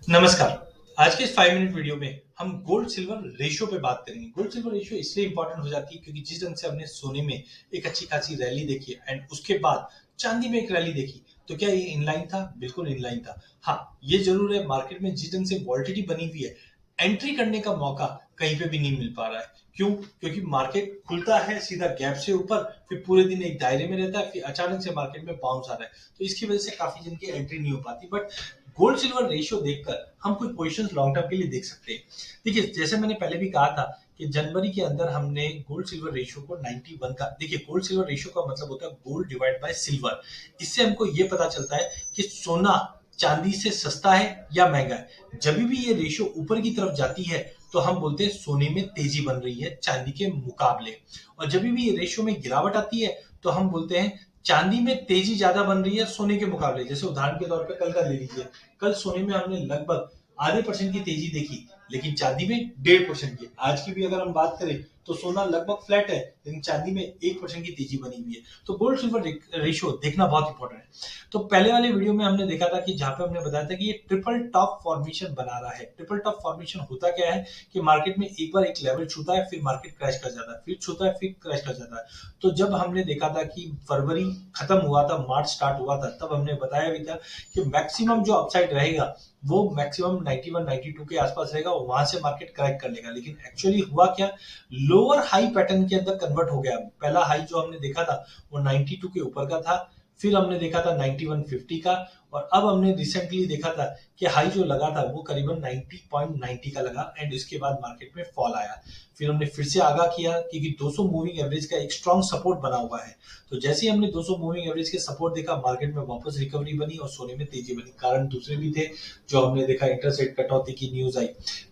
नमस्कार। आज के इस 5 मिनट वीडियो में हम गोल्ड सिल्वर रेशियो पे बात करेंगे। गोल्ड सिल्वर रेशियो इसलिए इंपॉर्टेंट हो जाती है क्योंकि जिस ढंग से हमने सोने में एक अच्छी खासी रैली देखी एंड उसके बाद चांदी में एक रैली देखी, तो क्या ये इनलाइन था? बिल्कुल इनलाइन था। हाँ, ये जरूर है, मार्केट में जिस ढंग से वॉलिटिलिटी बनी हुई है, एंट्री करने का मौका कहीं पे भी नहीं मिल पा रहा है। क्यों? क्योंकि मार्केट खुलता है सीधा गैप से ऊपर, फिर पूरे दिन एक दायरे में रहता है, फिर अचानक से मार्केट में बाउंस आ रहा है। तो इसकी वजह से काफी जन की एंट्री नहीं हो पाती। बट गोल्ड सिल्वर रेशियो देखकर हम कुछ पोजीशंस लॉन्ग टर्म के लिए देख सकते हैं। देखिए, जैसे मैंने पहले भी कहा था कि जनवरी के अंदर हमने गोल्ड सिल्वर रेशियो को 91 का, देखिए गोल्ड सिल्वर रेशियो का मतलब होता है गोल्ड डिवाइड बाय सिल्वर। इससे हमको ये पता चलता है कि सोना चांदी से सस्ता है या महंगा है। जब भी ये रेशियो ऊपर की तरफ जाती है तो हम बोलते हैं सोने में तेजी बन रही है चांदी के मुकाबले, और जब भी ये रेशियो में गिरावट आती है तो हम बोलते हैं चांदी में तेजी ज्यादा बन रही है सोने के मुकाबले। जैसे उदाहरण के तौर पे कल का ले लीजिए, कल सोने में हमने लगभग आधे परसेंट की तेजी देखी, लेकिन चांदी में 1.5% की। आज की भी अगर हम बात करें तो सोना लगभग फ्लैट है, लेकिन चांदी में 1% की तेजी बनी हुई है। तो गोल्ड सिल्वर रेशियो देखना बहुत इंपॉर्टेंट है। तो पहले वाले वीडियो में हमने देखा था कि जहां पे हमने बताया था कि ये ट्रिपल टॉप फॉर्मेशन बना रहा है। ट्रिपल टॉप फॉर्मेशन होता क्या है कि मार्केट में एक बार एक लेवल छूता है, फिर मार्केट क्रैश कर जाता है, फिर छूता है, फिर क्रैश कर जाता है। तो जब हमने देखा था कि फरवरी खत्म हुआ था, मार्च स्टार्ट हुआ था, तब हमने बताया भी था कि मैक्सिमम जो अपसाइड रहेगा वो मैक्सिमम 91 92 के आसपास रहेगा और वहां से मार्केट करेक्ट कर लेगा। लेकिन एक्चुअली हुआ क्या, लोअर हाई पैटर्न के अंदर कन्वर्ट हो गया। पहला हाई जो हमने देखा था वो 92 के ऊपर का था, फिर हमने देखा था 9150 का, और अब हमने रिसेंटली देखा था कि हाई जो लगा था वो करीबन 90.90 का लगा एंड इसके बाद मार्केट में फॉल आया। फिर हमने फिर से आगाह किया क्योंकि 200 मूविंग एवरेज का एक स्ट्रॉन्ग सपोर्ट बना हुआ है। तो जैसे ही हमने 200 मूविंग एवरेज के सपोर्ट देखा, मार्केट में वापस रिकवरी बनी और सोने में तेजी बनी। कारण दूसरे भी थे जो हमने देखा, इंटरेस्ट रेट कटौती की न्यूज आई,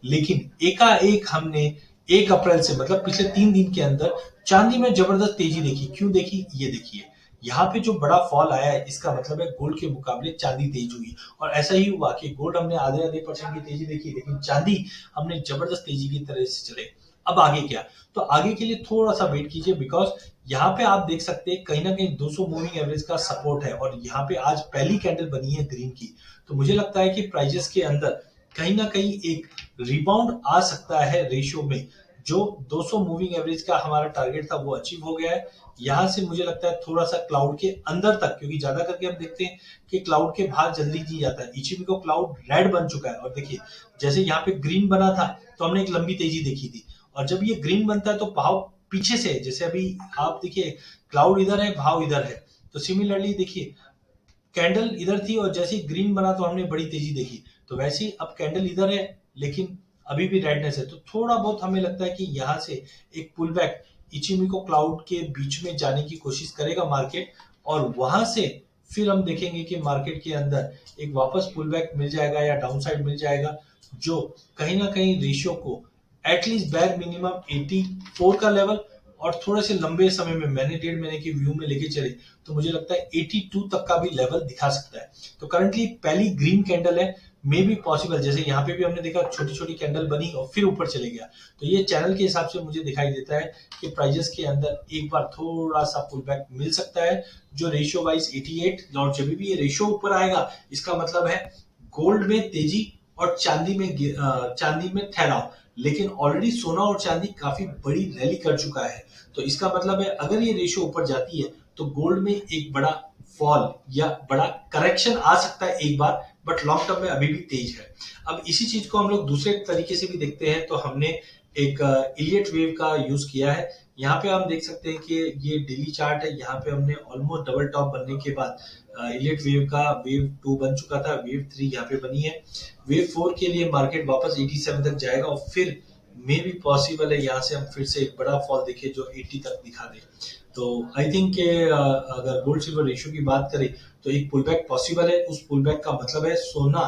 लेकिन एकाएक हमने 1 अप्रैल से मतलब पिछले 3 दिन के अंदर चांदी में जबरदस्त तेजी देखी। क्यों देखी? ये देखिए, यहाँ पे जो बड़ा फॉल आया है इसका मतलब है गोल्ड के मुकाबले चांदी तेज हुई, और ऐसा ही हुआ कि गोल्ड हमने आधे आधे परसेंट की तेजी देखी, लेकिन चांदी हमने जबरदस्त तेजी की तरह से चले। अब आगे क्या? तो आगे के लिए थोड़ा सा वेट कीजिए, बिकॉज यहाँ पे आप देख सकते हैं कहीं ना कहीं 200 मूविंग एवरेज का सपोर्ट है और यहाँ पे आज पहली कैंडल बनी है ग्रीन की। तो मुझे लगता है कि प्राइजेस के अंदर कहीं ना कहीं एक रिबाउंड आ सकता है रेशियो में। जो 200 मूविंग एवरेज का हमारा टारगेट था वो अचीव हो गया है। यहां से मुझे लगता है थोड़ा सा क्लाउड के अंदर तक, क्योंकि ज्यादा करके हम देखते हैं कि क्लाउड के बाहर जल्दी नहीं जाता है। इचिमिको क्लाउड रेड बन चुका है और देखिए जैसे यहाँ पे ग्रीन बना था तो हमने एक लंबी तेजी देखी थी, और जब ये ग्रीन बनता है तो भाव पीछे से, जैसे अभी आप देखिए क्लाउड इधर है, भाव इधर है, तो सिमिलरली देखिए कैंडल इधर थी और जैसे ही ग्रीन बना तो हमने बड़ी तेजी देखी। तो वैसे ही अब कैंडल इधर है लेकिन अभी भी रेडनेस है, तो थोड़ा बहुत हमें लगता है कि यहाँ से एक पुल बैक इचिमिको क्लाउड के बीच में जाने की कोशिश करेगा मार्केट, और वहां से फिर हम देखेंगे कि मार्केट के अंदर एक वापस पुल बैक मिल जाएगा या डाउन साइड मिल जाएगा, जो कहीं ना कहीं रेशियो को एटलीस्ट बैर मिनिमम 84 का लेवल, और थोड़े से लंबे समय में मैंने 1.5 महीने की व्यू में लेके चले तो मुझे लगता है 82 तक का भी लेवल दिखा सकता है। तो करंटली पहली ग्रीन कैंडल है, मे बी पॉसिबल, जैसे यहाँ पे भी हमने देखा छोटी छोटी कैंडल बनी और फिर ऊपर चले गया। तो ये चैनल के हिसाब से मुझे दिखाई देता है कि प्राइजेस के अंदर एक बार थोड़ा सा पुल बैक मिल सकता है, जो रेशियो वाइज 88, और जब भी ये रेशियो ऊपर आएगा इसका मतलब है गोल्ड में तेजी और चांदी में ठहराव। लेकिन ऑलरेडी सोना और चांदी काफी बड़ी रैली कर चुका है, तो इसका मतलब है अगर ये रेशियो ऊपर जाती है तो गोल्ड में एक बड़ा फॉल या बड़ा करेक्शन आ सकता है एक बार, बट लॉन्ग टर्म में अभी भी तेज है। अब इसी चीज को हम लोग दूसरे तरीके से भी देखते हैं, तो हमने एक इलियट वेव का यूज किया है। यहाँ पे हम देख सकते हैं कि ये डेली चार्ट है, यहाँ पे हमने ऑलमोस्ट डबल टॉप बनने के बाद इलियट वेव का वेव 2 बन चुका था, वेव 3 यहाँ पे बनी है। वेव 4 के लिए मार्केट वापस 87 तक जाएगा और फिर मे भी पॉसिबल है यहाँ से हम फिर से एक बड़ा फॉल देखे जो 80 तक दिखा दे। तो आई थिंक अगर गोल्ड सिल्वर रेशियो की बात करें तो एक पुल बैक पॉसिबल है। उस पुल बैक का मतलब है सोना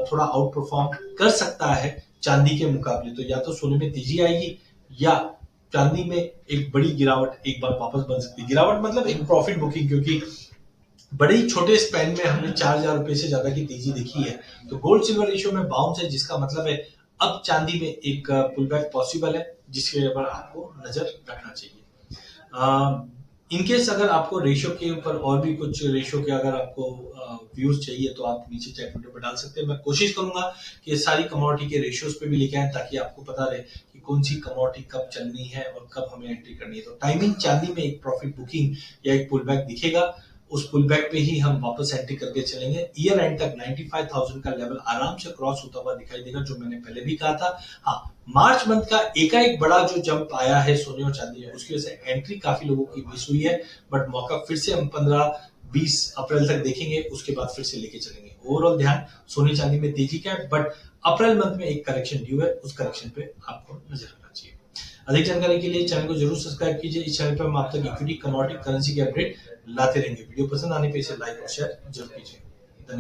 थोड़ा आउट परफॉर्म कर सकता है चांदी के मुकाबले। तो या तो सोने में तेजी आएगी या चांदी में एक बड़ी गिरावट एक बार वापस बन सकती है। गिरावट मतलब एक प्रॉफिट बुकिंग, क्योंकि बड़े ही छोटे स्पैन में हमने 4,000 रुपए से ज्यादा की तेजी देखी है। तो गोल्ड सिल्वर रेशियो में बाउंस है, जिसका मतलब है अब चांदी में एक पुल बैक पॉसिबल है, जिसके ऊपर आपको नजर रखना चाहिए। इनकेस अगर आपको रेशियो के ऊपर और भी कुछ रेशियो के अगर आपको व्यूज चाहिए तो आप नीचे चैट वीडियो पर डाल सकते हैं। मैं कोशिश करूंगा कि ये सारी कमोडिटी के रेशियोज पे भी लेके आए ताकि आपको पता रहे कि कौन सी कमोडिटी कब चलनी है और कब हमें एंट्री करनी है। तो टाइमिंग चांदी में एक प्रॉफिट बुकिंग या एक पुल बैक दिखेगा, उस पुल बैक पे ही हम वापस एंट्री करके चलेंगे। ईयर एंड तक 95,000 का लेवल आराम से क्रॉस होता हुआ दिखाई देगा, जो मैंने पहले भी कहा था। हाँ, मार्च मंथ का एकाएक बड़ा जो जंप आया है सोने और चांदी में, उसकी वजह से एंट्री काफी लोगों की मिस हुई है, बट मौका फिर से हम 15-20 अप्रैल तक देखेंगे, उसके बाद फिर से लेके चलेंगे। ओवरऑल ध्यान सोने चांदी में तेजी का है, बट अप्रैल मंथ में एक करेक्शन ड्यू है, उस करेक्शन पे आपको नजर रखना चाहिए। अधिक जानकारी के लिए चैनल को जरूर सब्सक्राइब कीजिए। इस चैनल पर हम आप तक इक्विटी, कमोडिटी, करेंसी के अपडेट लाते रहेंगे। वीडियो पसंद आने पे इसे लाइक और शेयर जरूर कीजिए।